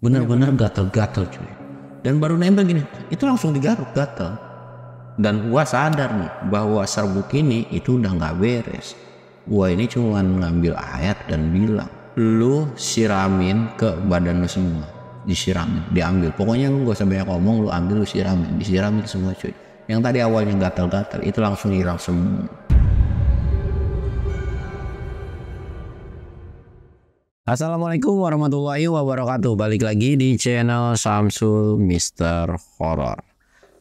bener-bener gatel-gatel cuy. Dan baru nempel gini, itu langsung digaruk gatel. Dan gua sadar nih bahwa serbuk ini itu udah nggak beres. Gua ini cuman ngambil air dan bilang, lu siramin ke badan lu semua, disiramin, diambil. Pokoknya lu gak usah banyak ngomong, lu ambil, lu siramin, disiramin semua cuy. Yang tadi awalnya gatal-gatal itu langsung hilang semua. Assalamualaikum warahmatullahi wabarakatuh. Balik lagi di channel Samsul Mister Horror.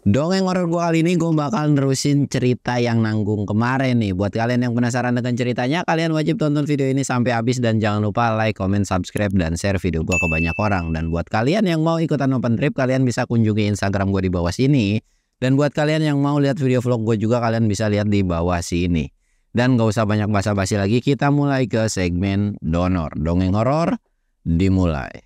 Dongeng horor gue kali ini gue bakal nerusin cerita yang nanggung kemarin nih. Buat kalian yang penasaran dengan ceritanya, kalian wajib tonton video ini sampai habis dan jangan lupa like, comment, subscribe, dan share video gue ke banyak orang. Dan buat kalian yang mau ikutan open trip, kalian bisa kunjungi Instagram gue di bawah sini. Dan buat kalian yang mau lihat video vlog gue juga, kalian bisa lihat di bawah sini. Dan gak usah banyak basa-basi lagi, kita mulai ke segmen donor. Dongeng horor dimulai.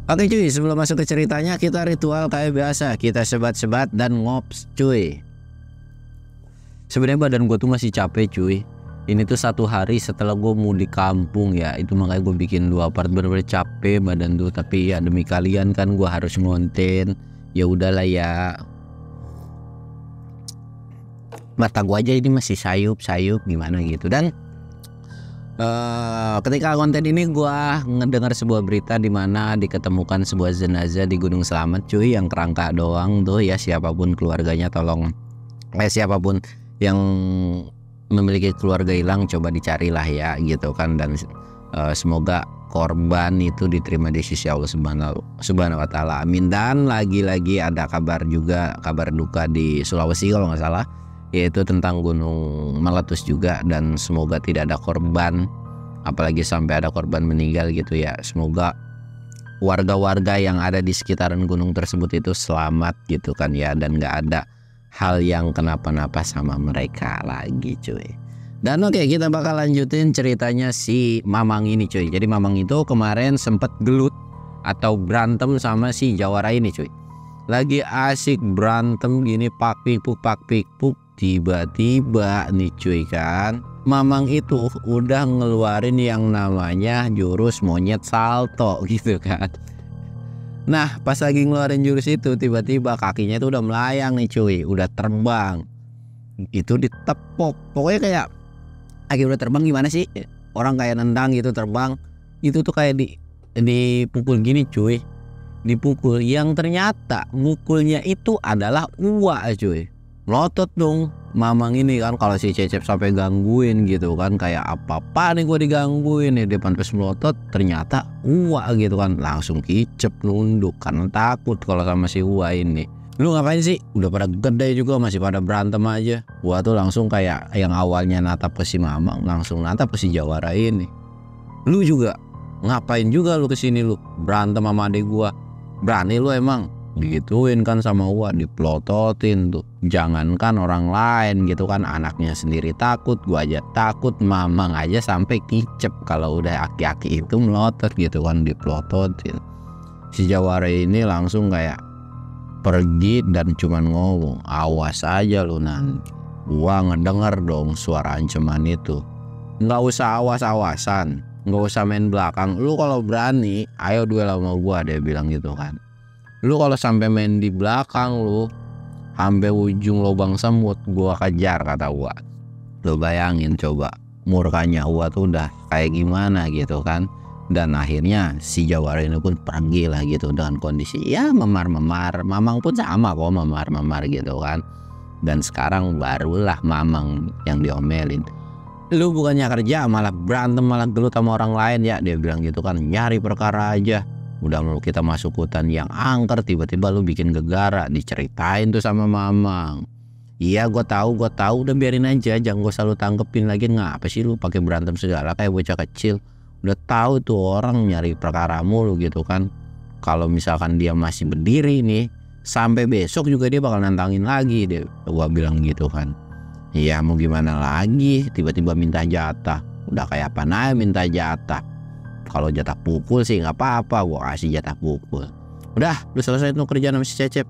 Oke cuy, sebelum masuk ke ceritanya, kita ritual kayak biasa. Kita sebat-sebat dan ngops cuy. Sebenarnya badan gue tuh masih capek cuy. Ini tuh satu hari setelah gue mudik kampung ya. Itu makanya gue bikin 2 part, bener-bener capek badan tuh. Tapi ya demi kalian kan gue harus ngonten. Ya udahlah ya. Mata gue aja ini masih sayup-sayup gimana gitu. Dan ketika konten ini gua ngedengar sebuah berita di mana diketemukan sebuah jenazah di Gunung Slamet cuy, yang kerangka doang tuh ya. Siapapun keluarganya tolong, siapapun yang memiliki keluarga hilang coba dicarilah ya gitu kan. Dan semoga korban itu diterima di sisi Allah Subhanahu wa taala. Amin. Dan lagi-lagi ada kabar juga, kabar duka di Sulawesi kalau nggak salah, yaitu tentang gunung meletus juga. Dan semoga tidak ada korban, apalagi sampai ada korban meninggal gitu ya. Semoga warga-warga yang ada di sekitaran gunung tersebut itu selamat gitu kan ya, dan gak ada hal yang kenapa-napa sama mereka lagi cuy. Dan oke, kita bakal lanjutin ceritanya si Mamang ini cuy. Jadi Mamang itu kemarin sempet gelut atau berantem sama si Jawara ini cuy. Lagi asik berantem gini, pak pikpuk. Tiba-tiba nih cuy kan, Mamang itu udah ngeluarin yang namanya jurus monyet salto gitu kan. Nah pas lagi ngeluarin jurus itu, tiba-tiba kakinya itu udah melayang nih cuy, udah terbang. Itu ditepok, pokoknya kayak lagi udah terbang gimana sih, orang kayak nendang gitu terbang. Itu tuh kayak dipukul gini cuy, dipukul, yang ternyata mukulnya itu adalah uak cuy. Melotot dong Mamang ini kan. Kalau si Cecep sampai gangguin gitu kan, kayak apa nih gue digangguin ya, depan pas melotot ternyata uak gitu kan. Langsung kicep nunduk karena takut kalau sama si uak ini. Lu ngapain sih? Udah pada gede juga masih pada berantem aja. Uak tuh langsung kayak yang awalnya natap ke si Mamang, langsung natap ke si Jawara ini. Lu juga ngapain juga lu kesini, lu berantem sama adik gua? Berani lu emang? Digituin kan sama Uwa, diplototin tuh. Jangankan orang lain gitu kan, anaknya sendiri takut, gua aja takut, Mamang aja sampai kicep kalau udah aki-aki itu melotot gitu kan, diplototin. Si Jawara ini langsung kayak pergi dan cuman ngomong, awas aja lu nanti. Gua ngedenger dong suara ancaman itu. Nggak usah awas-awasan, nggak usah main belakang. Lu kalau berani ayo duel sama gua, dia bilang gitu kan. Lu kalau sampai main di belakang lu sampai ujung lubang semut gua kejar, kata Uwa. Lu bayangin coba murkanya Uwa tuh udah kayak gimana gitu kan. Dan akhirnya si Jawara ini pun pergi lah gitu dengan kondisi ya memar-memar. Mamang pun sama kok, memar-memar gitu kan. Dan sekarang barulah Mamang yang diomelin. Lu bukannya kerja malah berantem, malah gelut sama orang lain ya, dia bilang gitu kan. Nyari perkara aja. Udah mau kita masuk hutan yang angker, tiba-tiba lu bikin gegara. Diceritain tuh sama Mamang. Iya gue tahu, udah biarin aja, jangan gue selalu tangkepin lagi. Ngapa sih lu pakai berantem segala kayak bocah kecil? Udah tahu tuh orang nyari perkara mulu gitu kan. Kalau misalkan dia masih berdiri nih, sampai besok juga dia bakal nantangin lagi deh. Gua bilang gitu kan. Iya mau gimana lagi, tiba-tiba minta jatah. Udah kayak apa nah minta jatah. Kalau jatah pukul sih nggak apa-apa, gua kasih jatah pukul. Udah, lu selesai tuh kerjaan sama si Cecep.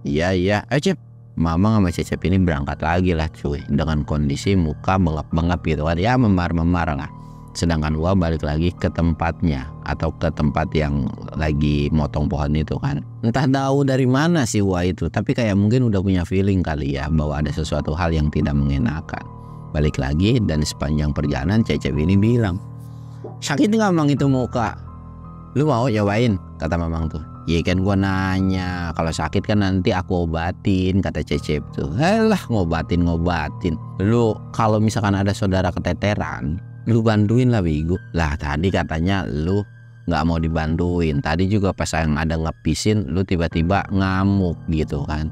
Iya, ayo Cep. Mamang sama Cecep ini berangkat lagi lah cuy, dengan kondisi muka bengap-bengap gitu kan, ya memar-memar lah. Sedangkan gua balik lagi ke tempatnya atau ke tempat yang lagi motong pohon itu kan. Entah tahu dari mana sih gua itu, tapi kayak mungkin udah punya feeling kali ya bahwa ada sesuatu hal yang tidak mengenakan. Balik lagi dan sepanjang perjalanan Cecep ini bilang, sakit nggak Mang itu muka? Lu mau nyobain? Kata Mamang tuh. Iya kan gua nanya, kalau sakit kan nanti aku obatin, kata Cecep tuh. Halah ngobatin. Lu kalau misalkan ada saudara keteteran, lu bantuin lah bego. Lah tadi katanya lu nggak mau dibantuin. Tadi juga pas yang ada ngepisin, lu tiba-tiba ngamuk gitu kan.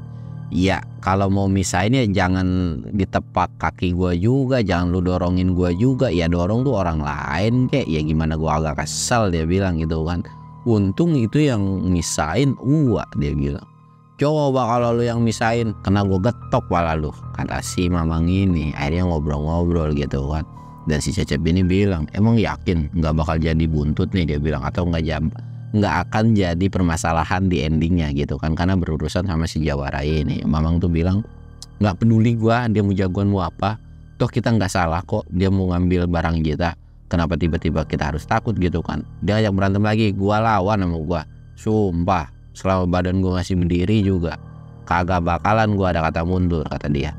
Ya kalau mau misahin ya jangan ditepak kaki gua juga, jangan lu dorongin gua juga. Ya dorong tuh orang lain kayak ya gimana, gua agak kesel dia bilang gitu kan. Untung itu yang misain gua, dia bilang. Coba kalau lu yang misain kena gua getok pala lu, kata si Mamang ini. Akhirnya ngobrol-ngobrol gitu kan. Dan si Cecep ini bilang, emang yakin nggak bakal jadi buntut nih, dia bilang, atau nggak akan jadi permasalahan di endingnya gitu kan, karena berurusan sama si Jawara ini. Mamang tuh bilang, nggak peduli gua dia mau jagoan mau apa, toh kita nggak salah kok, dia mau ngambil barang kita. Kenapa tiba-tiba kita harus takut gitu kan? Dia ajak berantem lagi, gua lawan sama gua. Sumpah, selama badan gua masih berdiri juga kagak bakalan gua ada kata mundur, kata dia.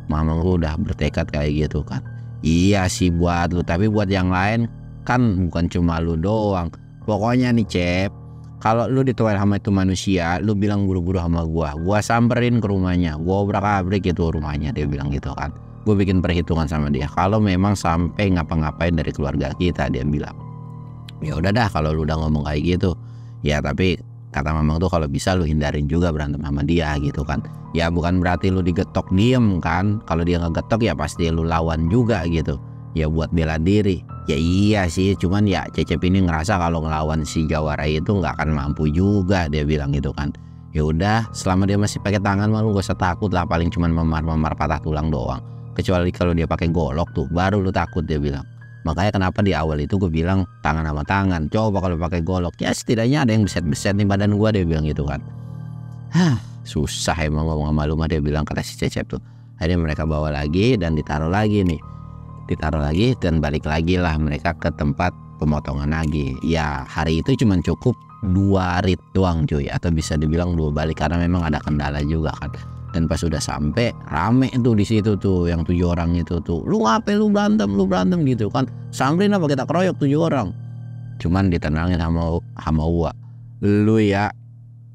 Mamang lu udah bertekad kayak gitu kan. Iya sih buat lu, tapi buat yang lain kan bukan cuma lu doang. Pokoknya nih Cep, kalau lu dituain sama itu manusia, lu bilang buru-buru sama gua samperin ke rumahnya, gua obrak-abrik itu rumahnya, dia bilang gitu kan. Gue bikin perhitungan sama dia, kalau memang sampai ngapa-ngapain dari keluarga kita, dia bilang. Ya udah dah kalau lu udah ngomong kayak gitu. Ya tapi kata Mamang tuh kalau bisa lu hindarin juga berantem sama dia gitu kan. Ya bukan berarti lu digetok diem kan. Kalau dia ngegetok ya pasti lu lawan juga gitu. Ya buat bela diri. Ya iya sih, cuman ya Cecep ini ngerasa kalau ngelawan si Jawara itu nggak akan mampu juga, dia bilang gitu kan. Ya udah, selama dia masih pakai tangan mah lu gak usah takut lah, paling cuman memar-memar patah tulang doang. Kecuali kalau dia pakai golok tuh baru lu takut, dia bilang. Makanya kenapa di awal itu gue bilang tangan sama tangan. Coba kalau pakai golok ya setidaknya ada yang beset-beset nih badan gue, dia bilang gitu kan. Susah emang ngomong sama lu mah, dia bilang, kata si Cecep tuh. Akhirnya mereka bawa lagi dan ditaruh lagi dan balik lagi lah mereka ke tempat pemotongan lagi. Ya hari itu cuman cukup 2 rit doang cuy, atau bisa dibilang 2 balik karena memang ada kendala juga kan. Dan pas udah sampai rame tuh di situ tuh yang 7 orang itu tuh, lu ngapain lu berantem gitu kan, samperin apa kita keroyok 7 orang. Cuman ditenangin sama gua, lu ya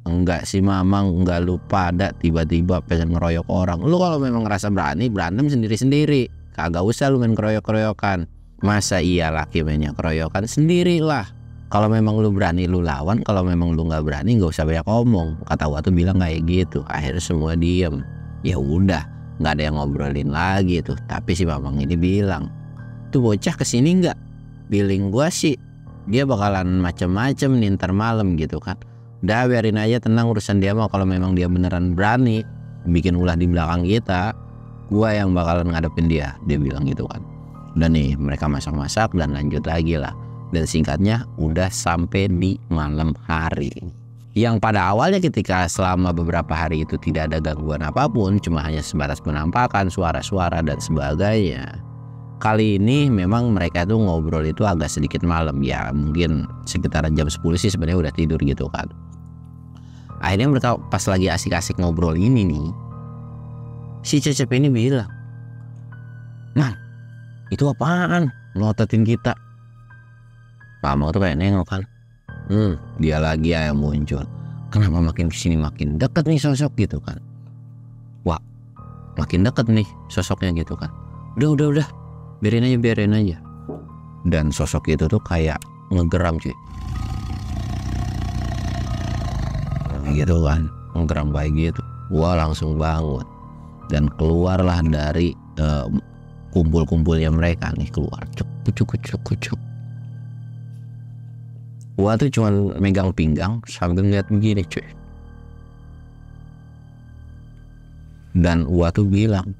enggak sih Mamang, enggak, lu pada tiba-tiba pengen ngeroyok orang. Lu kalau memang ngerasa berani berantem sendiri-sendiri, kagak usah lu main keroyok-keroyokan. Masa iya laki mainnya keroyokan, sendirilah. Kalau memang lu berani lu lawan, kalau memang lu nggak berani nggak usah banyak ngomong, kata gua tuh bilang kayak gitu. Akhirnya semua diem. Ya udah, nggak ada yang ngobrolin lagi tuh. Tapi si Mamang ini bilang, tuh bocah kesini nggak? Feeling gua sih dia bakalan macem-macem nih ntar malam gitu kan. Udah biarin aja, tenang urusan dia mah. Kalau memang dia beneran berani bikin ulah di belakang kita, gua yang bakalan ngadepin dia bilang gitu kan. Dan nih mereka masak-masak dan lanjut lagi lah. Dan singkatnya udah sampai di malam hari, yang pada awalnya ketika selama beberapa hari itu tidak ada gangguan apapun, cuma hanya sebatas penampakan, suara-suara dan sebagainya. Kali ini memang mereka tuh ngobrol itu agak sedikit malam, ya mungkin sekitar jam 10 sih sebenarnya udah tidur gitu kan. Akhirnya mereka pas lagi asik-asik ngobrol ini nih, si Cecep ini bilang, "Man, itu apaan melototin kita?" Mamang tuh kayak nengok kan. Dia lagi yang muncul. Kenapa makin kesini makin deket nih sosok gitu kan. Wah, makin deket nih sosoknya gitu kan. Udah, biarin aja. Dan sosok itu tuh kayak ngegeram cuy, gitu kan, ngegeram kayak gitu. Gua langsung bangun dan keluarlah dari kumpul-kumpulnya mereka nih, keluar cuk. Gua tuh cuman megang pinggang sambil ngeliat begini cuy. Dan Uwa tuh bilang,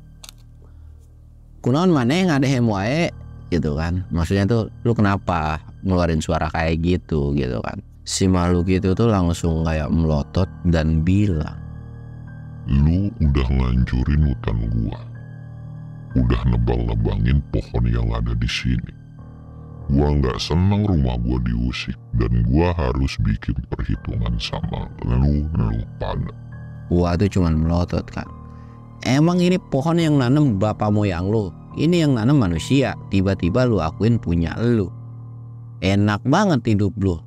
kunaon maneh ngadehem wae gitu kan. Maksudnya tuh lu kenapa ngeluarin suara kayak gitu kan. Si makhluk itu tuh langsung kayak melotot dan bilang, lu udah ngancurin hutan gua, udah nebang-nebangin pohon yang ada di sini. Gua nggak seneng rumah gua diusik dan gua harus bikin perhitungan sama lu pada. Uwa tuh cuman melotot kan. Emang ini pohon yang nanam bapak moyang lu, ini yang nanam manusia. Tiba-tiba lu akuin punya lu. Enak banget hidup lu.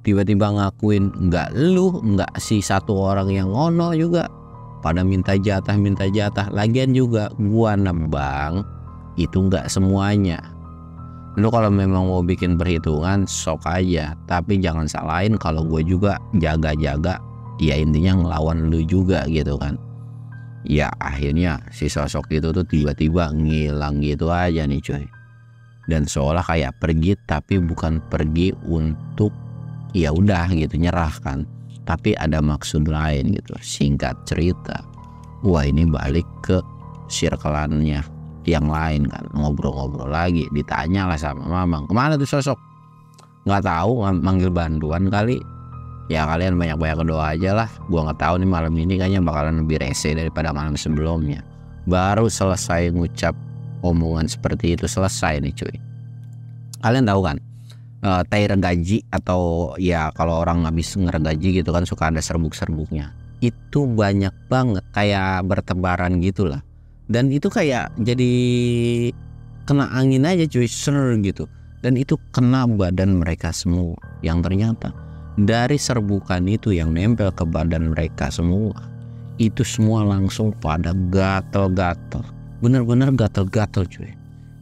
Tiba-tiba ngakuin enggak lu, enggak si satu orang yang ngono juga. Pada minta jatah. Lagian juga gua nembang itu enggak semuanya. Lu kalau memang mau bikin perhitungan sok aja, tapi jangan salahin kalau gua juga jaga-jaga. Ya intinya ngelawan lu juga gitu kan. Ya akhirnya si sosok itu tuh tiba-tiba ngilang gitu aja nih coy. Dan seolah kayak pergi, tapi bukan pergi untuk ya udah gitu nyerah kan, tapi ada maksud lain gitu. Singkat cerita, wah ini balik ke circle-annya yang lain kan, ngobrol-ngobrol lagi. Ditanya lah sama Mamang, kemana tuh sosok? Nggak tahu, manggil bantuan kali. Ya kalian banyak-banyak doa aja lah. Gua nggak tahu nih malam ini kayaknya bakalan lebih rese daripada malam sebelumnya. Baru selesai ngucap omongan seperti itu, selesai nih cuy. Kalian tahu kan tai regaji, atau ya kalau orang habis ngeregaji gitu kan suka ada serbuk-serbuknya. Itu banyak banget kayak bertebaran gitulah. Dan itu kayak jadi kena angin aja cuy, ser gitu. Dan itu kena badan mereka semua. Yang ternyata dari serbukan itu yang nempel ke badan mereka semua, itu semua langsung pada gatel-gatel. Bener-bener gatel-gatel cuy.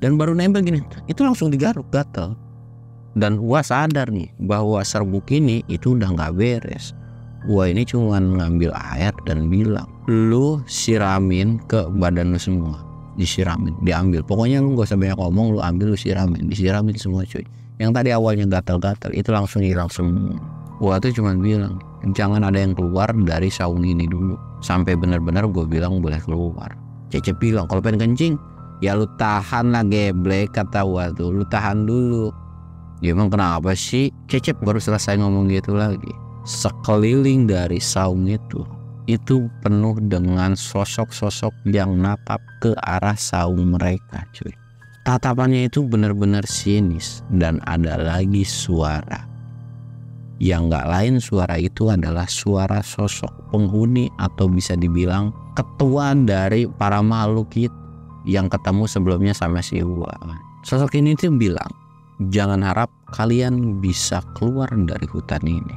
Dan baru nempel gini, itu langsung digaruk gatel. Dan Wah sadar nih bahwa serbuk ini itu udah gak beres. Wah ini cuman ngambil air dan bilang, lu siramin ke badan lu semua. Disiramin, diambil. Pokoknya lu gak usah banyak ngomong, lu ambil, lu siramin. Disiramin semua cuy. Yang tadi awalnya gatel-gatel itu langsung hilang semua. Wah tuh cuman bilang, jangan ada yang keluar dari saung ini dulu sampai benar-benar gue bilang boleh keluar. Cecep bilang, kalau pengen kencing ya lu tahan lah geblek, kata Wah tuh, lu tahan dulu. Ya emang kenapa sih? Cecep baru selesai ngomong gitu lagi. Sekeliling dari saung itu penuh dengan sosok-sosok yang natap ke arah saung mereka cuy. Tatapannya itu benar-benar sinis. Dan ada lagi suara. Yang gak lain suara itu adalah suara sosok penghuni atau bisa dibilang ketua dari para makhluk itu yang ketemu sebelumnya sama si Wah. Sosok ini tuh bilang, jangan harap kalian bisa keluar dari hutan ini.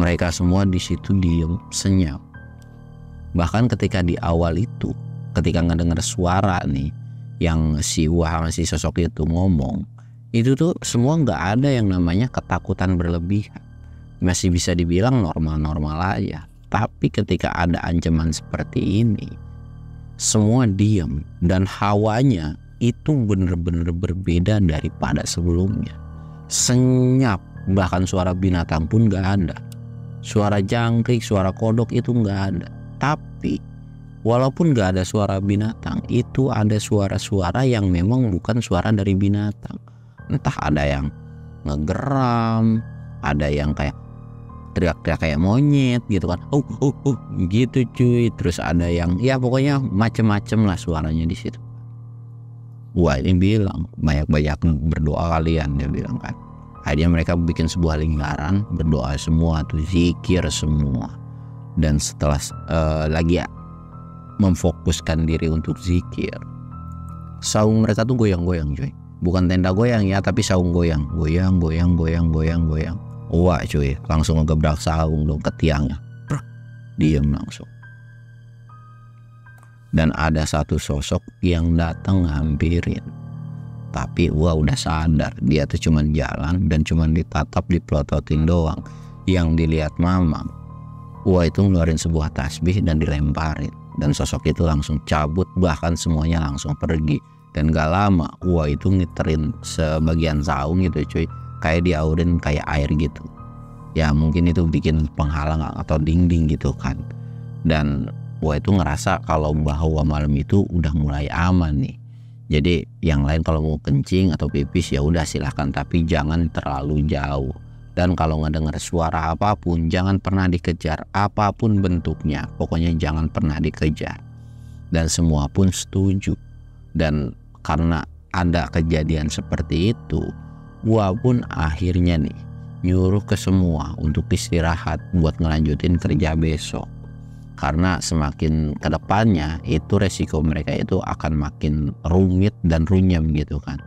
Mereka semua di situ diem senyap. Bahkan ketika di awal itu, ketika ngedenger suara nih yang si Wah sama si sosok itu ngomong, itu tuh semua nggak ada yang namanya ketakutan berlebihan. Masih bisa dibilang normal-normal aja. Tapi ketika ada ancaman seperti ini, semua diem dan hawanya itu bener-bener berbeda daripada sebelumnya. Senyap, bahkan suara binatang pun nggak ada. Suara jangkrik, suara kodok itu nggak ada. Tapi walaupun nggak ada suara binatang, itu ada suara-suara yang memang bukan suara dari binatang. Entah ada yang ngegeram, ada yang kayak teriak-teriak kayak monyet gitu kan, gitu cuy. Terus ada yang ya pokoknya macem-macem lah suaranya di situ. Wah ini bilang banyak-banyak berdoa kalian, dia bilang kan. Akhirnya mereka bikin sebuah lingkaran, berdoa semua tuh, zikir semua. Dan setelah lagi ya, memfokuskan diri untuk zikir, saung mereka tuh goyang-goyang cuy. Bukan tenda goyang ya, tapi saung goyang. Goyang. Wah cuy, langsung ngegebrak saung dong ke tiangnya. Diem langsung. Dan ada satu sosok yang datang ngampirin. Tapi Wah udah sadar, dia tuh cuman jalan dan cuman ditatap, dipelototin doang. Yang dilihat Mamang, Wah itu ngeluarin sebuah tasbih dan dilemparin. Dan sosok itu langsung cabut, bahkan semuanya langsung pergi. Dan gak lama Wah itu ngiterin sebagian saung gitu cuy, kayak diaurin kayak air gitu. Ya mungkin itu bikin penghalang atau dinding gitu kan. Dan Gua itu ngerasa kalau bahwa malam itu udah mulai aman nih. Jadi yang lain kalau mau kencing atau pipis ya udah silahkan, tapi jangan terlalu jauh. Dan kalau ngedengar suara apapun jangan pernah dikejar, apapun bentuknya, pokoknya jangan pernah dikejar. Dan semua pun setuju. Dan karena ada kejadian seperti itu, gua pun akhirnya nih nyuruh ke semua untuk istirahat buat ngelanjutin kerja besok. Karena semakin kedepannya itu resiko mereka itu akan makin rumit dan runyam gitu kan.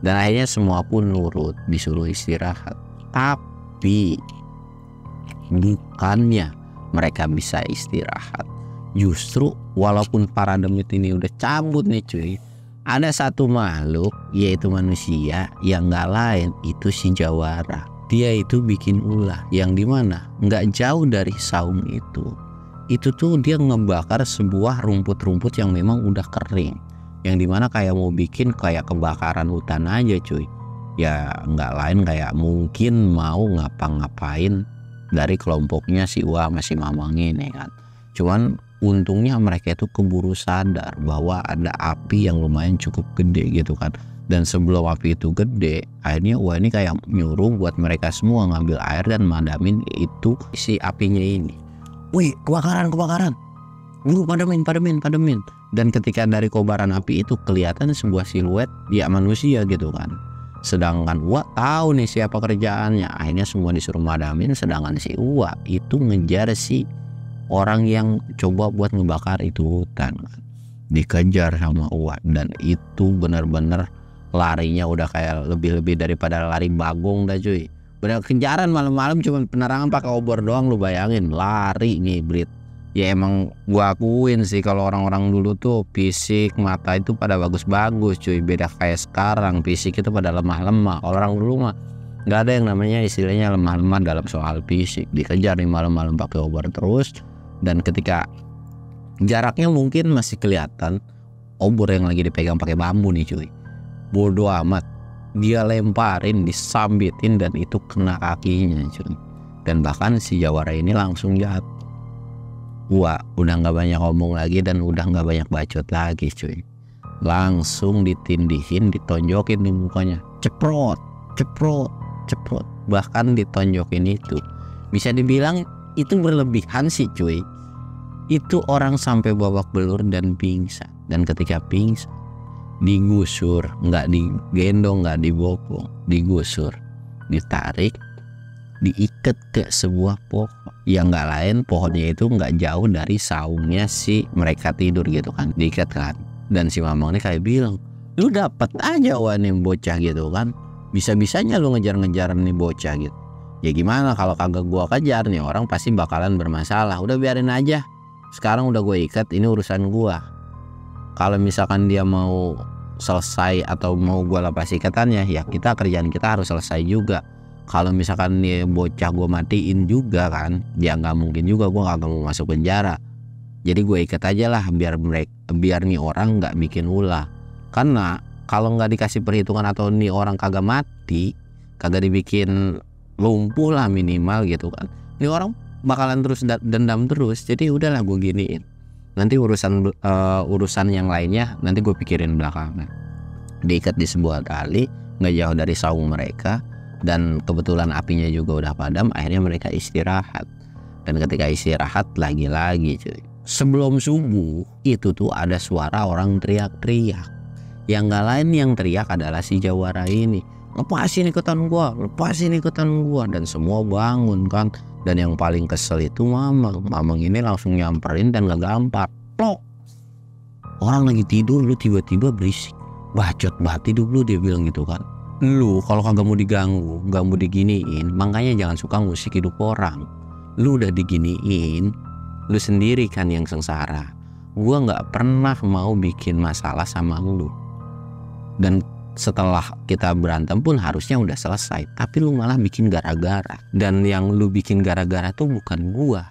Dan akhirnya semua pun nurut, disuruh istirahat. Tapi bukannya mereka bisa istirahat, justru walaupun para demit ini udah cabut nih cuy, ada satu makhluk yaitu manusia yang gak lain itu si Jawara. Dia itu bikin ulah yang dimana gak jauh dari saung itu tuh dia ngebakar sebuah rumput-rumput yang memang udah kering, yang dimana kayak mau bikin kayak kebakaran hutan aja cuy. Ya nggak lain kayak mungkin mau ngapa-ngapain dari kelompoknya si Uwa sama si Mamang ini kan. Cuman untungnya mereka itu keburu sadar bahwa ada api yang lumayan cukup gede gitu kan. Dan sebelum api itu gede, akhirnya Uwa ini kayak nyuruh buat mereka semua ngambil air dan madamin itu si apinya ini. Wih, kebakaran, buru pademin. Dan ketika dari kobaran api itu kelihatan sebuah siluet ya manusia gitu kan. Sedangkan Uwa tahu nih siapa kerjaannya. Akhirnya semua disuruh madamin, sedangkan si Uwa itu ngejar si orang yang coba buat ngebakar itu hutan kan. Dikejar sama Uwa, dan itu bener-bener larinya udah kayak lebih-lebih daripada lari bagong dah cuy. Bener kejaran malam-malam cuman penerangan pakai obor doang, lu bayangin lari ngibrit. Ya emang gua akuin sih kalau orang-orang dulu tuh fisik mata itu pada bagus-bagus cuy, beda kayak sekarang fisik itu pada lemah-lemah. Kalau orang dulu mah nggak ada yang namanya istilahnya lemah-lemah dalam soal fisik. Dikejar nih malam-malam pakai obor terus, dan ketika jaraknya mungkin masih kelihatan obor yang lagi dipegang pakai bambu nih cuy, bodoh amat dia lemparin, disambitin, dan itu kena kakinya cuy. Dan bahkan si Jawara ini langsung jatuh. Wah, udah nggak banyak ngomong lagi dan udah nggak banyak bacot lagi cuy. Langsung ditindihin, ditonjokin di mukanya, ceprot. Bahkan ditonjokin itu bisa dibilang itu berlebihan sih cuy. Itu orang sampai babak belur dan pingsan. Dan ketika pingsan digusur, nggak digendong, nggak dibopong, digusur, ditarik, diikat ke sebuah pohon yang nggak lain, pohonnya itu nggak jauh dari saungnya si mereka tidur gitu kan, diikat kan. Dan si Mamang ini kayak bilang, lu dapet aja wah nih bocah gitu kan, bisa-bisanya lu ngejar-ngejar nih bocah gitu. Ya gimana kalau kagak gua kejar nih orang pasti bakalan bermasalah. Udah biarin aja, sekarang udah gue ikat, ini urusan gua. Kalau misalkan dia mau selesai atau mau gue lepas ikatannya, ya kerjaan kita harus selesai juga. Kalau misalkan nih bocah gue matiin juga kan, ya nggak mungkin juga gue kagak mau masuk penjara. Jadi gue ikat aja lah biar nih orang nggak bikin ulah. Karena kalau nggak dikasih perhitungan atau nih orang kagak mati, kagak dibikin lumpuh lah minimal gitu kan, nih orang bakalan terus dendam terus. Jadi udahlah gue giniin. Nanti urusan yang lainnya nanti gue pikirin belakangan. Diikat di sebuah tali nggak jauh dari saung mereka, dan kebetulan apinya juga udah padam. Akhirnya mereka istirahat, dan ketika istirahat lagi-lagi cuy, sebelum subuh itu tuh ada suara orang teriak-teriak. Yang nggak lain yang teriak adalah si Jawara ini, lepasin ikutan gua. Dan semua bangun kan. Dan yang paling kesel itu Mamang ini langsung nyamperin dan ngegampar. Plok, orang lagi tidur lu tiba-tiba berisik, bacot banget hidup lu, dia bilang gitu kan. Lu kalau kagak mau diganggu, nggak mau diginiin, makanya jangan suka ngusik hidup orang. Lu udah diginiin, lu sendiri kan yang sengsara. Gua nggak pernah mau bikin masalah sama lu, dan setelah kita berantem pun harusnya udah selesai, tapi lu malah bikin gara-gara. Dan yang lu bikin gara-gara tuh bukan gua,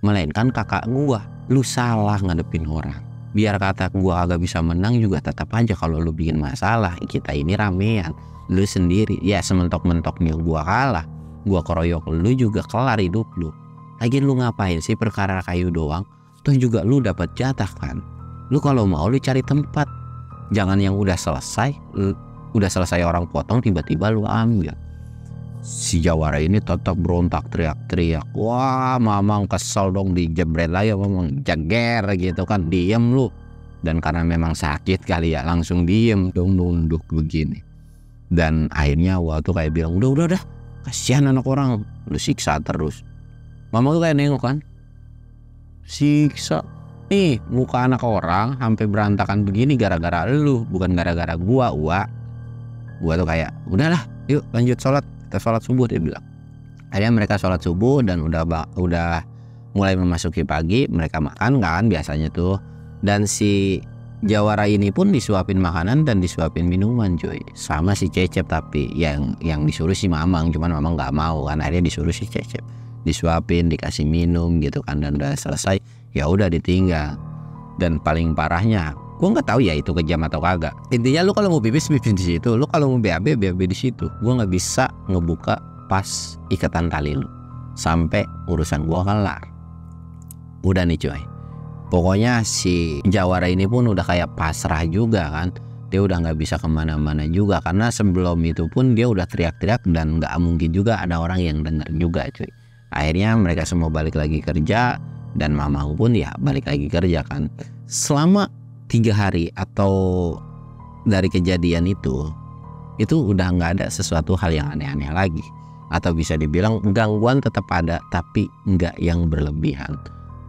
melainkan kakak gua. Lu salah ngadepin orang. Biar kata gua agak bisa menang juga tetap aja kalau lu bikin masalah. Kita ini ramean, lu sendiri ya sementok-mentoknya gua kalah, gua keroyok lu juga kelar hidup lu. Lagian lu ngapain sih perkara kayu doang? Toh juga lu dapat jatah kan. Lu kalau mau lu cari tempat. Jangan yang udah selesai orang potong tiba-tiba lu ambil. Si Jawara ini tetap berontak, teriak-teriak. Wah, Mamang kesel dong, dijebret lagi, Mamang jager gitu kan. Diem lu. Dan karena memang sakit kali ya, langsung diem dong, nunduk begini. Dan akhirnya Wah tuh kayak bilang, udah, kasihan anak orang, lu siksa terus. Mamang tuh kayak nengok kan, siksa. Nih muka anak orang sampai berantakan begini gara-gara lu, bukan gara-gara gua. Gua tuh kayak udahlah, yuk lanjut sholat, kita sholat subuh, dia bilang. Akhirnya mereka sholat subuh dan udah mulai memasuki pagi. Mereka makan kan biasanya tuh. Dan si Jawara ini pun disuapin makanan dan disuapin minuman cuy, sama si Cecep. Tapi yang disuruh si Mamang, cuman Mamang nggak mau kan. Akhirnya disuruh si Cecep, disuapin, dikasih minum gitu kan. Dan udah selesai ya udah ditinggal. Dan paling parahnya, gua nggak tahu ya itu kejam atau kagak. Intinya lu kalau mau pipis di situ, lu kalau mau BAB di situ. Gua nggak bisa ngebuka pas ikatan tali lu sampai urusan gua kelar. Udah nih cuy. Pokoknya si Jawara ini pun udah kayak pasrah juga kan. Dia udah nggak bisa kemana-mana juga karena sebelum itu pun dia udah teriak-teriak dan nggak mungkin juga ada orang yang dengar juga cuy. Akhirnya mereka semua balik lagi kerja. Dan Mamang pun ya balik lagi kerja kan. Selama 3 hari atau dari kejadian itu udah nggak ada sesuatu hal yang aneh-aneh lagi. Atau bisa dibilang gangguan tetap ada, tapi nggak yang berlebihan.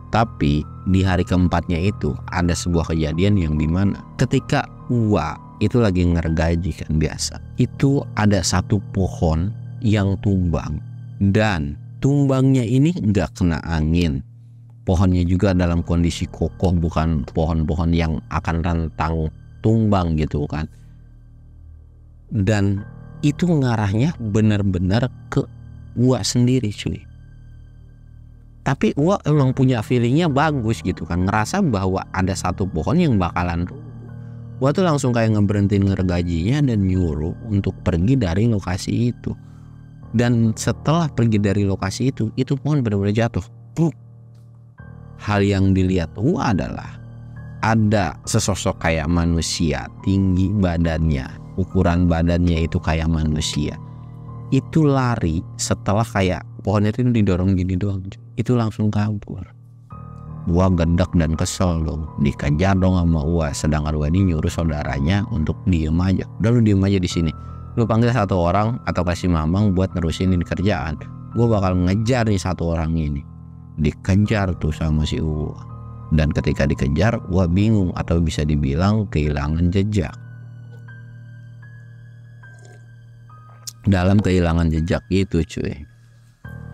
Tapi di hari keempatnya itu ada sebuah kejadian yang dimana ketika Wah itu lagi ngergaji kan biasa. Itu ada satu pohon yang tumbang. Dan tumbangnya ini nggak kena angin. Pohonnya juga dalam kondisi kokoh, bukan pohon-pohon yang akan rentang tumbang gitu kan. Dan itu ngarahnya benar-benar ke Wah sendiri cuy. Tapi Wah emang punya feelingnya bagus gitu kan, ngerasa bahwa ada satu pohon yang bakalan rubuh. Wah tuh langsung kayak ngeberhentiin ngergajinya dan nyuruh untuk pergi dari lokasi itu. Dan setelah pergi dari lokasi itu pohon benar-benar jatuh. Pluk. Hal yang dilihat Wah adalah ada sesosok kayak manusia, tinggi badannya, ukuran badannya itu kayak manusia. Itu lari setelah kayak pohonnya itu didorong gini doang, itu langsung kabur. Wah gedek dan kesel dong, dikejar dong sama Wah. Sedangkan Wah ini nyuruh saudaranya untuk diem aja. Udah lu diem aja di sini. Lu panggil satu orang atau kasih Mamang buat nerusin ini kerjaan. Gue bakal ngejar nih satu orang ini. Dikejar tuh sama si Wah. Dan ketika dikejar Wah bingung atau bisa dibilang kehilangan jejak. Dalam kehilangan jejak itu cuy,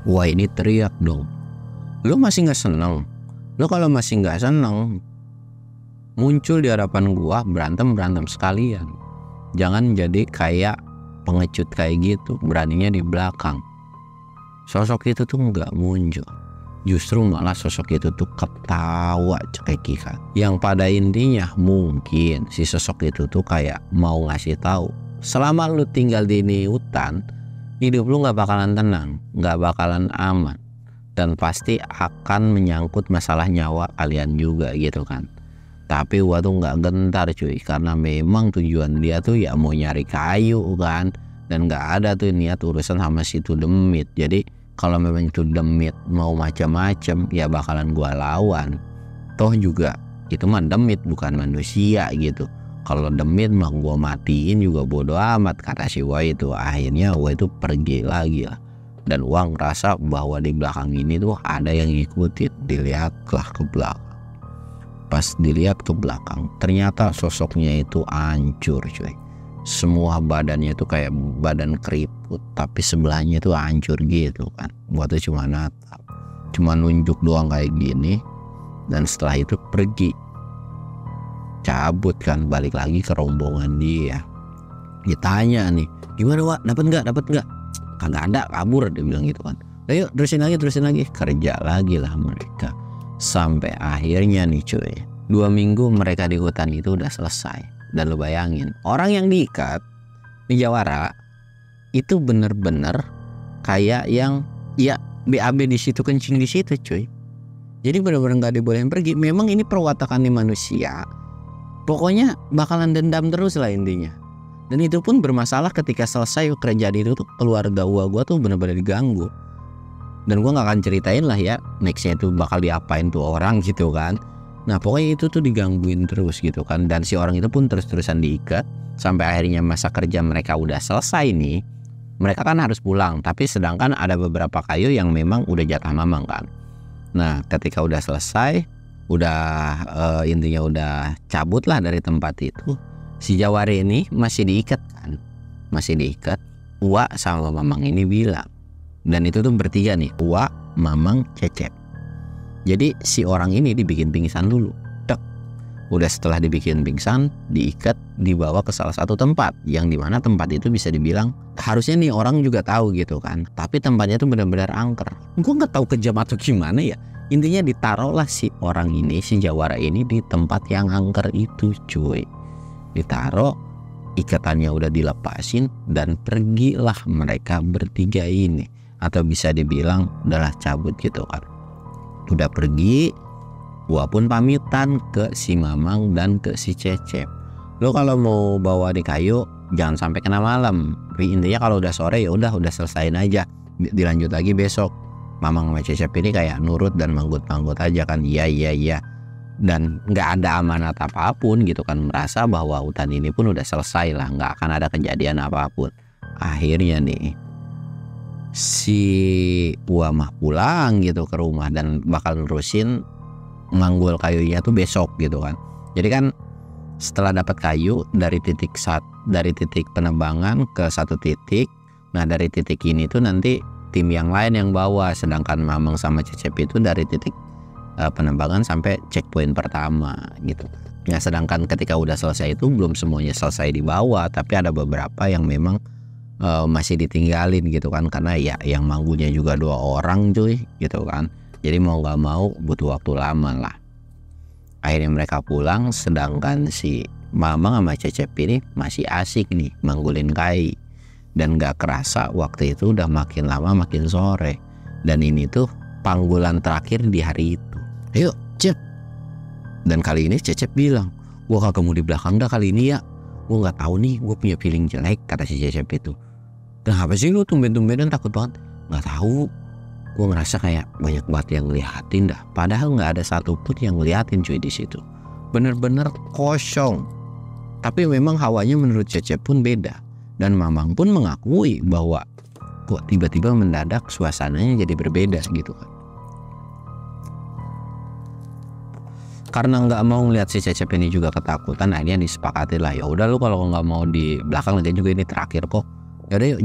Wah ini teriak dong. Lu masih gak seneng? Lu kalau masih gak seneng, muncul di hadapan gua, berantem sekalian. Jangan jadi kayak pengecut kayak gitu, beraninya di belakang. Sosok itu tuh gak muncul. Justru malah sosok itu tuh ketawa cekikikan. Yang pada intinya mungkin si sosok itu tuh kayak mau ngasih tahu, selama lu tinggal di ini hutan, hidup lu gak bakalan tenang, gak bakalan aman. Dan pasti akan menyangkut masalah nyawa kalian juga gitu kan. Tapi Wah tuh gak gentar cuy, karena memang tujuan dia tuh ya mau nyari kayu kan. Dan gak ada tuh niat urusan sama situ demit. Jadi kalau memang itu demit mau macam-macam ya bakalan gua lawan. Toh juga itu mah demit bukan manusia gitu. Kalau demit mah gua matiin juga bodo amat, kata si Wah itu. Akhirnya Wah itu pergi lagi lah. Dan Wah ngerasa bahwa di belakang ini tuh ada yang ngikutin. Dilihatlah ke belakang. Pas dilihat ke belakang ternyata sosoknya itu hancur cuy. Semua badannya itu kayak badan keriput, tapi sebelahnya itu hancur gitu kan. Wah tuh cuma natap, cuma nunjuk doang kayak gini. Dan setelah itu pergi, cabut kan, balik lagi ke rombongan dia. Ditanya nih, gimana Wah, dapat nggak? Kagak ada, kabur, dia bilang gitu kan. Ayo terusin lagi. Kerja lagi lah mereka. Sampai akhirnya nih cuy, 2 minggu mereka di hutan itu udah selesai. Dan lu bayangin, orang yang diikat di Jawara itu bener-bener kayak yang ya BAB di situ, kencing di situ cuy. Jadi benar-benar nggak dibolehin pergi. Memang ini perwatakan manusia. Pokoknya bakalan dendam terus lah intinya. Dan itu pun bermasalah ketika selesai kerjaan itu tuh keluarga gua tuh benar-benar diganggu. Dan gua nggak akan ceritain lah ya nextnya itu bakal diapain tuh orang gitu kan. Nah pokoknya itu tuh digangguin terus gitu kan. Dan si orang itu pun terus-terusan diikat sampai akhirnya masa kerja mereka udah selesai nih. Mereka kan harus pulang, tapi sedangkan ada beberapa kayu yang memang udah jatah mamang kan. Nah ketika udah selesai, intinya udah cabut lah dari tempat itu, si Jawari ini masih diikat kan, masih diikat. Uwa sama mamang ini bilang, dan itu tuh bertiga nih, Uwa, mamang, Cecep. Jadi si orang ini dibikin pingsan dulu. Udah setelah dibikin pingsan, diikat, dibawa ke salah satu tempat yang dimana tempat itu bisa dibilang harusnya nih orang juga tahu gitu kan, tapi tempatnya tuh benar-benar angker. Gue nggak tahu kejam atau gimana ya. Intinya ditaruhlah si orang ini, si Jawara ini di tempat yang angker itu cuy. Ditaruh, ikatannya udah dilepasin dan pergilah mereka bertiga ini, atau bisa dibilang udahlah cabut gitu kan. Udah pergi. Gua pun pamitan ke si Mamang dan ke si Cecep. Lo kalau mau bawa di kayu jangan sampai kena malam. Intinya kalau udah sore ya udah selesain aja. Dilanjut lagi besok. Mamang sama Cecep ini kayak nurut dan manggut-manggut aja kan. Iya. Dan nggak ada amanat apapun gitu kan. Merasa bahwa hutan ini pun udah selesai lah. Nggak akan ada kejadian apapun. Akhirnya nih si Uamah pulang gitu ke rumah dan bakal nerusin nganggul kayunya tuh besok gitu kan. Jadi kan setelah dapat kayu dari titik penebangan ke satu titik. Nah dari titik ini tuh nanti tim yang lain yang bawa, sedangkan Mamang sama Cecep itu dari titik penebangan sampai checkpoint pertama gitu. Nah sedangkan ketika udah selesai itu belum semuanya selesai dibawa, tapi ada beberapa yang memang masih ditinggalin gitu kan, karena ya yang manggunya juga 2 orang cuy gitu kan. Jadi mau gak mau butuh waktu lama lah. Akhirnya mereka pulang, sedangkan si Mamang sama Cecep ini masih asik nih manggulin kai. Dan gak kerasa waktu itu udah makin lama makin sore. Dan ini tuh panggulan terakhir di hari itu. Ayo Cep. Dan kali ini Cecep bilang, gua kagak mau di belakang dah kali ini ya. Gua gak tahu nih, gua punya feeling jelek, kata si Cecep itu. Kenapa sih lu tumben-tumbenan takut banget? Gak tahu. Gue ngerasa kayak banyak banget yang ngeliatin dah. Padahal nggak ada satupun yang ngeliatin cuy di situ. Bener-bener kosong. Tapi memang hawanya menurut Cecep pun beda. Dan Mamang pun mengakui bahwa kok tiba-tiba mendadak suasananya jadi berbeda gitu kan. Karena nggak mau ngeliat si Cecep ini juga ketakutan, akhirnya disepakati lah. Ya udah lu kalau nggak mau di belakang lagi juga ini terakhir kok. Ya udah yuk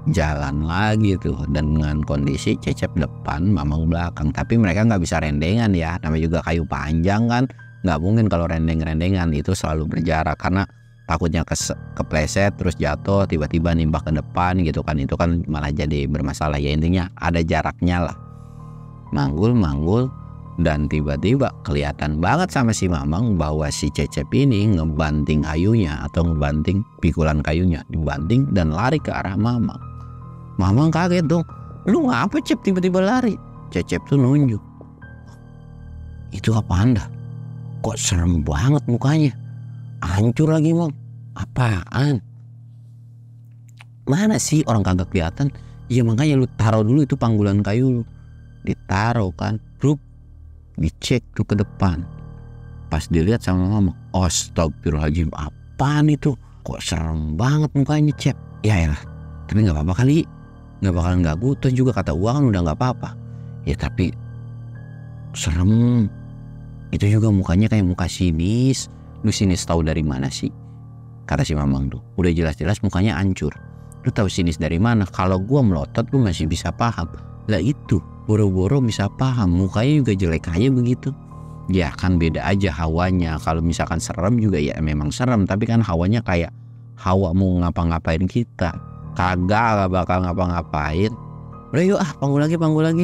jalan lagi tuh, dan dengan kondisi Cecep depan, Mamang belakang. Tapi mereka nggak bisa rendengan ya, namanya juga kayu panjang kan, nggak mungkin kalau rendengan itu selalu berjarak karena takutnya kepleset terus jatuh tiba-tiba nimbak ke depan gitu kan, itu kan malah jadi bermasalah ya. Intinya ada jaraknya lah. Manggul dan tiba-tiba kelihatan banget sama si Mamang bahwa si Cecep ini ngebanting kayunya atau ngebanting pikulan kayunya, dibanting dan lari ke arah Mamang. Mamang kaget dong, lu ngapa Cep tiba-tiba lari? Cecep tuh nunjuk. Itu apaan dah? Kok serem banget mukanya? Hancur lagi Mam. Apaan? Mana sih orang kagak kelihatan? Ya makanya lu taruh dulu itu panggulan kayu lu. Ditaruh kan, Brup. Dicek tuh ke depan. Pas dilihat sama Mamang, astagfirullahaladzim, apaan itu? Kok serem banget mukanya Cep? Ya elah, tapi gak apa-apa kali. Gak bakalan ganggu, terus juga kata Uang kan udah gak apa-apa. Ya tapi serem. Itu juga mukanya kayak muka sinis. Lu sinis tahu dari mana sih? Kata si Mamang tuh. Udah jelas-jelas mukanya hancur. Lu tahu sinis dari mana? Kalau gua melotot lu masih bisa paham. Lah itu, boro-boro bisa paham. Mukanya juga jelek aja begitu. Ya kan beda aja hawanya. Kalau misalkan serem juga ya memang serem, tapi kan hawanya kayak hawa mau ngapa-ngapain kita. Kagak bakal ngapa-ngapain. Udah yuk panggul lagi.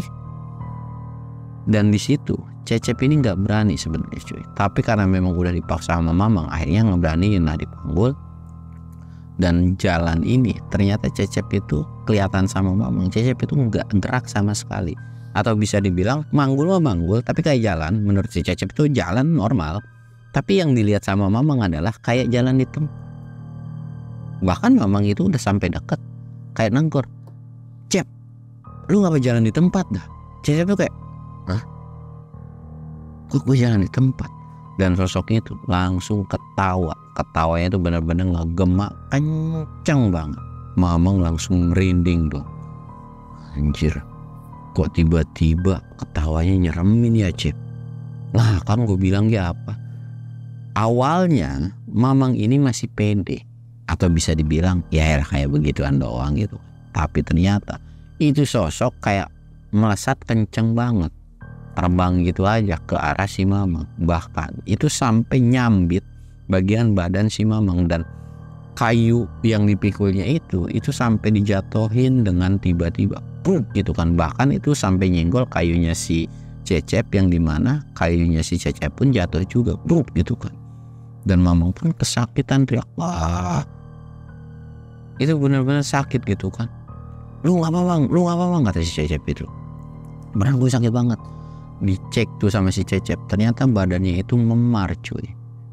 Dan di situ Cecep ini nggak berani sebenarnya cuy. Tapi karena memang udah dipaksa sama Mamang, akhirnya ngeberaniin lah dipanggul. Dan jalan ini ternyata Cecep itu kelihatan sama Mamang. Cecep itu nggak gerak sama sekali. Atau bisa dibilang manggul mah manggul, tapi kayak jalan. Menurut si Cecep itu jalan normal, tapi yang dilihat sama Mamang adalah kayak jalan di tempat. Bahkan Mamang itu udah sampai deket, kayak nangkur, "Cep, lu ngapa jalan di tempat dah?" Cecep tuh kayak, "Hah? Kok gue jalan di tempat?" Dan sosoknya itu langsung ketawa. Ketawanya itu benar-benar ngegema kenceng banget. Mamang langsung merinding dong. Anjir, kok tiba-tiba ketawanya nyeremin ya Cep. Nah kan gue bilang ya apa, awalnya Mamang ini masih pede, atau bisa dibilang ya kayak begituan doang gitu. Tapi ternyata itu sosok kayak melesat kenceng banget, terbang gitu aja ke arah si Mamang. Bahkan itu sampai nyambit bagian badan si Mamang, dan kayu yang dipikulnya itu sampai dijatuhin dengan tiba-tiba gitu kan. Bahkan itu sampai nyenggol kayunya si Cecep, yang dimana kayunya si Cecep pun jatuh juga gitu kan. Dan Mamang pun kesakitan, teriak, "Wah!" Itu benar-benar sakit gitu kan. Lu ngapa bang?" Kata si Cecep itu. "Beneran gue sakit banget." Dicek tuh sama si Cecep, ternyata badannya itu memar cuy,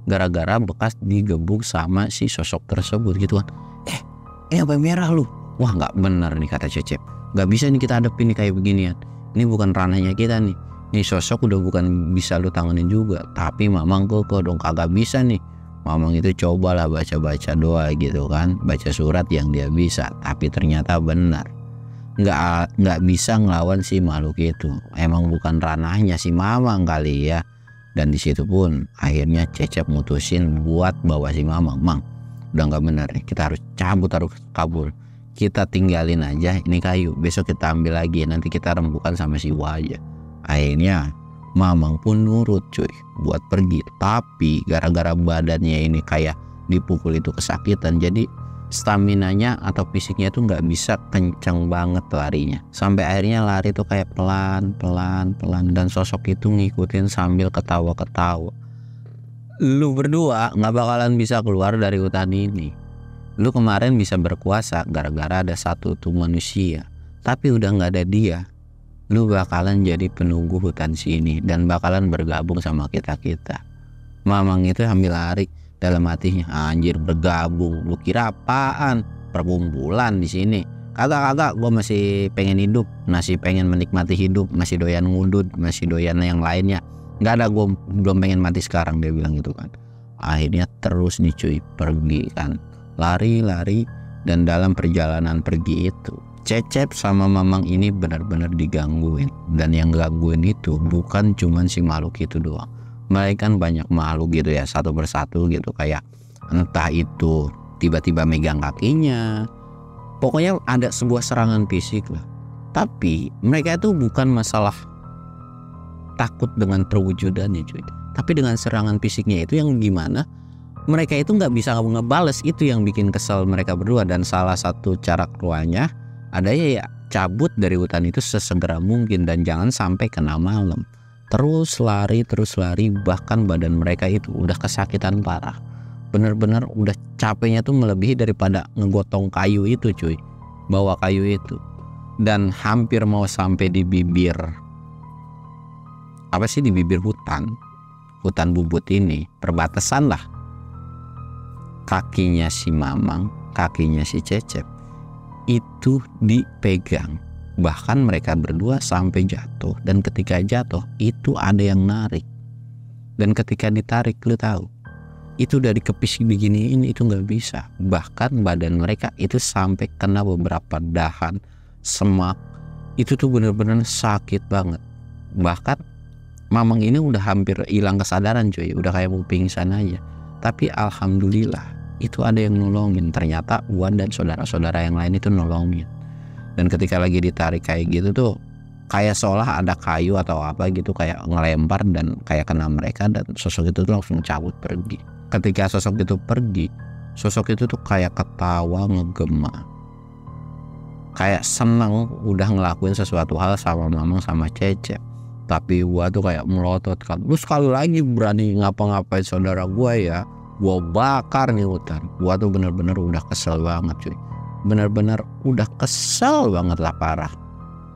gara-gara bekas digebuk sama si sosok tersebut gitu kan. Ini apa merah lu?" "Wah nggak benar nih," kata Cecep. "Nggak bisa nih kita hadapin nih kayak beginian. Ini bukan ranahnya kita nih. Ini sosok udah bukan bisa lu tanganin juga." Tapi Mamang kok dong, kagak bisa nih. Mamang itu cobalah baca-baca doa gitu kan, baca surat yang dia bisa. Tapi ternyata benar, nggak bisa ngelawan si makhluk itu. Emang bukan ranahnya si Mamang kali ya. Dan di situ pun akhirnya Cecep mutusin buat bawa si Mamang. "Mang, udah nggak benar nih, kita harus cabut, harus kabur. Kita tinggalin aja ini kayu, besok kita ambil lagi, nanti kita rembukan sama si Wajah." Akhirnya Mamang pun nurut cuy buat pergi. Tapi gara-gara badannya ini kayak dipukul itu kesakitan, jadi staminanya atau fisiknya tuh nggak bisa kenceng banget larinya. Sampai akhirnya lari tuh kayak pelan, dan sosok itu ngikutin sambil ketawa-ketawa. Lu berdua nggak bakalan bisa keluar dari hutan ini. Lu kemarin bisa berkuasa gara-gara ada satu tuh manusia, tapi udah nggak ada dia, lu bakalan jadi penunggu hutan sini dan bakalan bergabung sama kita-kita. Mamang itu sambil lari, dalam hatinya, anjir bergabung, lu kira apaan? Perkumpulan di sini. Kagak, gue masih pengen hidup, masih pengen menikmati hidup, masih doyan ngudut, masih doyan yang lainnya. Nggak ada, gue belum pengen mati sekarang, dia bilang gitu kan. Akhirnya terus nih cuy, pergi kan, lari, dan dalam perjalanan pergi itu Cecep sama Mamang ini benar-benar digangguin. Dan yang gangguin itu bukan cuman si makhluk itu doang, mereka kan banyak makhluk gitu ya, satu persatu gitu, kayak entah itu tiba-tiba megang kakinya, pokoknya ada sebuah serangan fisik lah. Tapi mereka itu bukan masalah takut dengan perwujudannya cuy, tapi dengan serangan fisiknya itu yang gimana mereka itu nggak bisa ngebales. Itu yang bikin kesel mereka berdua. Dan salah satu cara keluarnya ada ya cabut dari hutan itu sesegera mungkin dan jangan sampai kena malam. Terus lari, bahkan badan mereka itu udah kesakitan parah. Bener-bener udah capeknya tuh melebihi daripada ngegotong kayu itu cuy, bawa kayu itu. Dan hampir mau sampai di bibir, di bibir hutan bubut ini, perbatasan lah. Kakinya si Mamang, kakinya si Cecep itu dipegang. Bahkan mereka berdua sampai jatuh, dan ketika jatuh itu ada yang narik. Dan ketika ditarik, lu tahu, itu udah dikepis beginiin, itu nggak bisa. Bahkan badan mereka itu sampai kena beberapa dahan, semak. Itu tuh bener-bener sakit banget. Bahkan Mamang ini udah hampir hilang kesadaran cuy, udah kayak mau pingsan aja. Tapi alhamdulillah itu ada yang nolongin. Ternyata Wan dan saudara-saudara yang lain itu nolongin. Dan ketika lagi ditarik kayak gitu tuh, kayak seolah ada kayu atau apa gitu kayak ngelempar dan kayak kena mereka, dan sosok itu tuh langsung cabut pergi. Ketika sosok itu pergi, sosok itu tuh kayak ketawa ngegema, kayak seneng udah ngelakuin sesuatu hal sama Mamang sama Cecep. Tapi gua tuh kayak melotot kan, lu sekali lagi berani ngapa-ngapain saudara gua ya, gua bakar nih hutan. Gua tuh bener-bener udah kesel banget cuy, bener-bener udah kesel banget lah, parah.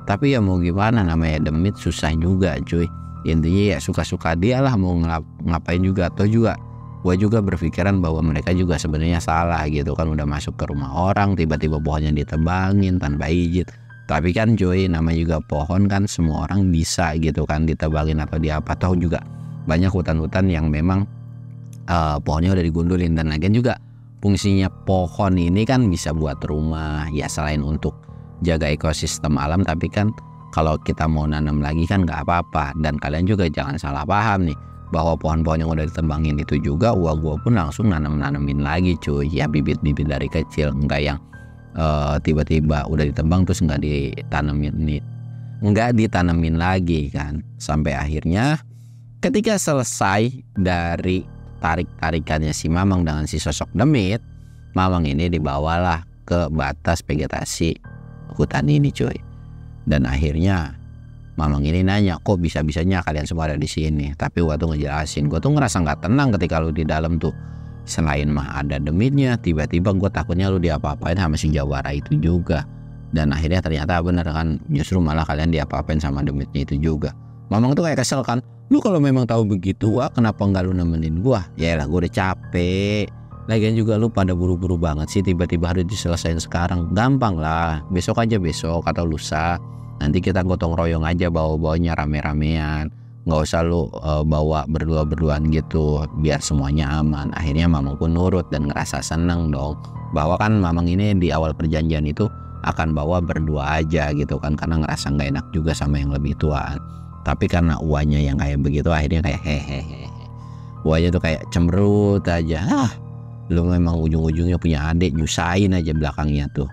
Tapi ya mau gimana, namanya demit susah juga cuy. Intinya ya suka-suka dia lah mau ngapain juga. Atau juga gue juga berpikiran bahwa mereka juga sebenarnya salah gitu kan, udah masuk ke rumah orang tiba-tiba pohonnya ditebangin tanpa izin. Tapi kan cuy, namanya juga pohon kan semua orang bisa gitu kan ditebangin atau diapa. Tahu juga banyak hutan-hutan yang memang pohonnya udah digundulin. Dan lagian juga fungsinya pohon ini kan bisa buat rumah ya, selain untuk jaga ekosistem alam, tapi kan kalau kita mau nanam lagi kan nggak apa-apa. Dan kalian juga jangan salah paham nih, bahwa pohon-pohon yang udah ditebangin itu juga gua pun langsung nanemin lagi cuy ya, bibit-bibit dari kecil, enggak yang tiba-tiba udah ditebang terus nggak ditanemin lagi kan. Sampai akhirnya ketika selesai dari tarik-tarikannya si Mamang dengan si sosok demit, Mamang ini dibawalah ke batas vegetasi hutan ini cuy. Dan akhirnya Mamang ini nanya, kok bisa-bisanya kalian semua ada di sini? Tapi gua tuh ngejelasin, gua tuh ngerasa nggak tenang ketika lu di dalam tuh. Selain mah ada demitnya, tiba-tiba gua takutnya lu diapa-apain sama si Jawara itu juga. Dan akhirnya ternyata bener kan, justru malah kalian diapa-apain sama demitnya itu juga. Mamang tuh kayak kesel kan, lu kalau memang tahu begitu, kenapa nggak lu nemenin gua? Ya lah, gua udah capek. Lagian juga lu pada buru-buru banget sih, tiba-tiba harus diselesain sekarang. Gampang lah, besok aja, besok atau lusa. Nanti kita gotong royong aja bawa-bawanya rame-ramean. Nggak usah lu bawa berdua-berduaan gitu, biar semuanya aman. Akhirnya Mamang pun nurut dan ngerasa seneng dong, bahwa kan Mamang ini di awal perjanjian itu akan bawa berdua aja gitu kan, karena ngerasa nggak enak juga sama yang lebih tuaan. Tapi karena uanya yang kayak begitu, akhirnya kayak hehehe. Uanya tuh kayak cemberut aja. Lu memang ujung-ujungnya punya adik, nyusahin aja belakangnya tuh.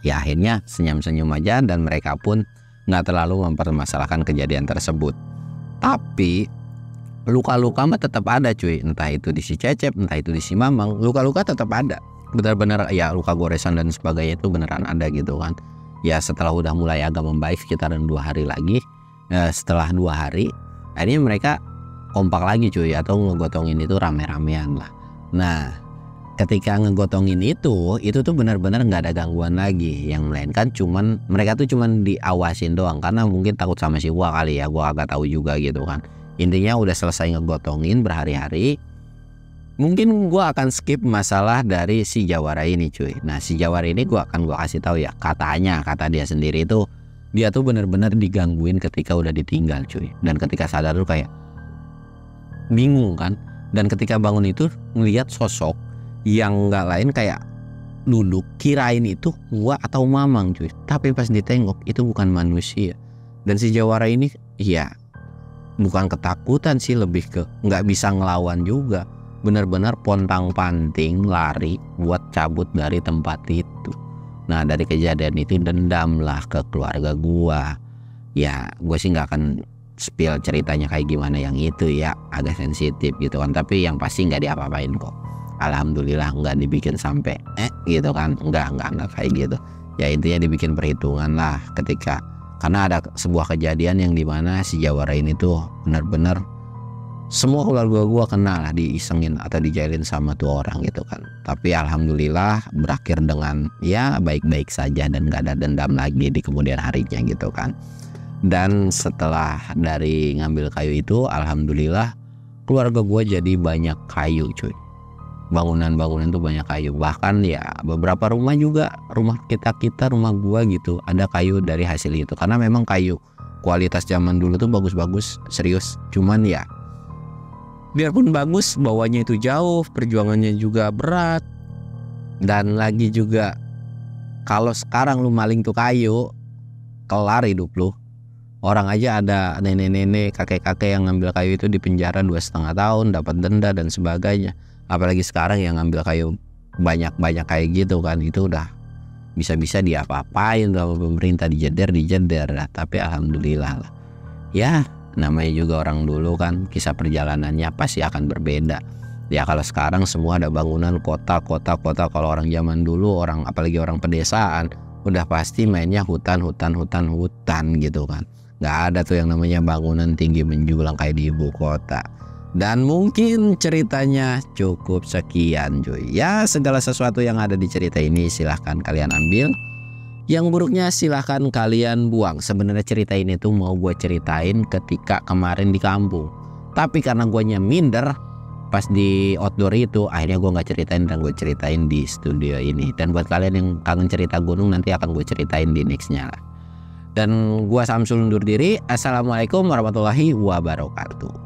Ya akhirnya senyum-senyum aja dan mereka pun nggak terlalu mempermasalahkan kejadian tersebut. Tapi luka-luka mah tetap ada cuy, entah itu di si Cecep, entah itu di si Mamang, luka-luka tetap ada. Benar-benar ya, luka goresan dan sebagainya itu beneran ada gitu kan. Ya setelah udah mulai agak membaik sekitaran 2 hari lagi, setelah 2 hari akhirnya mereka kompak lagi cuy, atau ngegotongin itu rame-ramean lah. Nah ketika ngegotongin itu tuh benar-benar nggak ada gangguan lagi, yang melainkan cuman mereka tuh cuman diawasin doang, karena mungkin takut sama si gua kali ya, gua agak tahu juga gitu kan. Intinya udah selesai ngegotongin berhari-hari, mungkin gua akan skip masalah dari si Jawara ini cuy. Nah si Jawara ini gua kasih tahu ya, kata dia sendiri itu dia tuh benar-benar digangguin ketika udah ditinggal cuy. Dan ketika sadar tuh kayak bingung kan. Dan ketika bangun itu ngelihat sosok yang nggak lain kayak duduk, kirain itu gua atau Mamang cuy. Tapi pas ditengok itu bukan manusia. Dan si Jawara ini ya bukan ketakutan sih, lebih ke nggak bisa ngelawan juga. Benar-benar pontang-panting lari buat cabut dari tempat itu. Nah dari kejadian itu dendam lah ke keluarga gua. Ya gue sih nggak akan spill ceritanya kayak gimana yang itu ya, agak sensitif gitu kan. Tapi yang pasti nggak diapa-apain kok, alhamdulillah, nggak dibikin sampai gitu kan, nggak kayak gitu ya. Intinya dibikin perhitungan lah ketika, karena ada sebuah kejadian yang dimana si Jawara ini tuh benar-benar semua keluarga gua kena lah, diisengin atau dijailin sama tuh orang gitu kan. Tapi alhamdulillah berakhir dengan ya baik-baik saja dan nggak ada dendam lagi di kemudian harinya gitu kan. Dan setelah dari ngambil kayu itu, alhamdulillah keluarga gue jadi banyak kayu cuy. Bangunan-bangunan tuh banyak kayu. Bahkan ya beberapa rumah juga, rumah kita rumah gue gitu, ada kayu dari hasil itu. Karena memang kayu kualitas zaman dulu tuh bagus-bagus, serius. Cuman ya biarpun bagus, bawanya itu jauh, perjuangannya juga berat. Dan lagi juga kalau sekarang lu maling tuh kayu, kelar hidup lu. Orang aja ada nenek-nenek, kakek-kakek yang ngambil kayu itu di penjara 2,5 tahun, dapat denda dan sebagainya. Apalagi sekarang yang ngambil kayu banyak-banyak kayak gitu kan, itu udah bisa-bisa diapa-apain sama pemerintah, dijeder lah. Tapi alhamdulillah lah. Ya namanya juga orang dulu kan, kisah perjalanannya pasti akan berbeda. Ya kalau sekarang semua ada bangunan, kota. Kalau orang zaman dulu, orang apalagi orang pedesaan, udah pasti mainnya hutan gitu kan. Nggak ada tuh yang namanya bangunan tinggi menjulang kayak di ibu kota. Dan mungkin ceritanya cukup sekian cuy. Ya segala sesuatu yang ada di cerita ini silahkan kalian ambil Yang buruknya silahkan kalian buang. Sebenarnya cerita ini tuh mau gue ceritain ketika kemarin di kampung, tapi karena guanya minder pas di outdoor itu, akhirnya gue nggak ceritain dan gue ceritain di studio ini. Dan buat kalian yang kangen cerita gunung, nanti akan gue ceritain di nextnya lah. Dan gue Samsul undur diri. Assalamualaikum warahmatullahi wabarakatuh.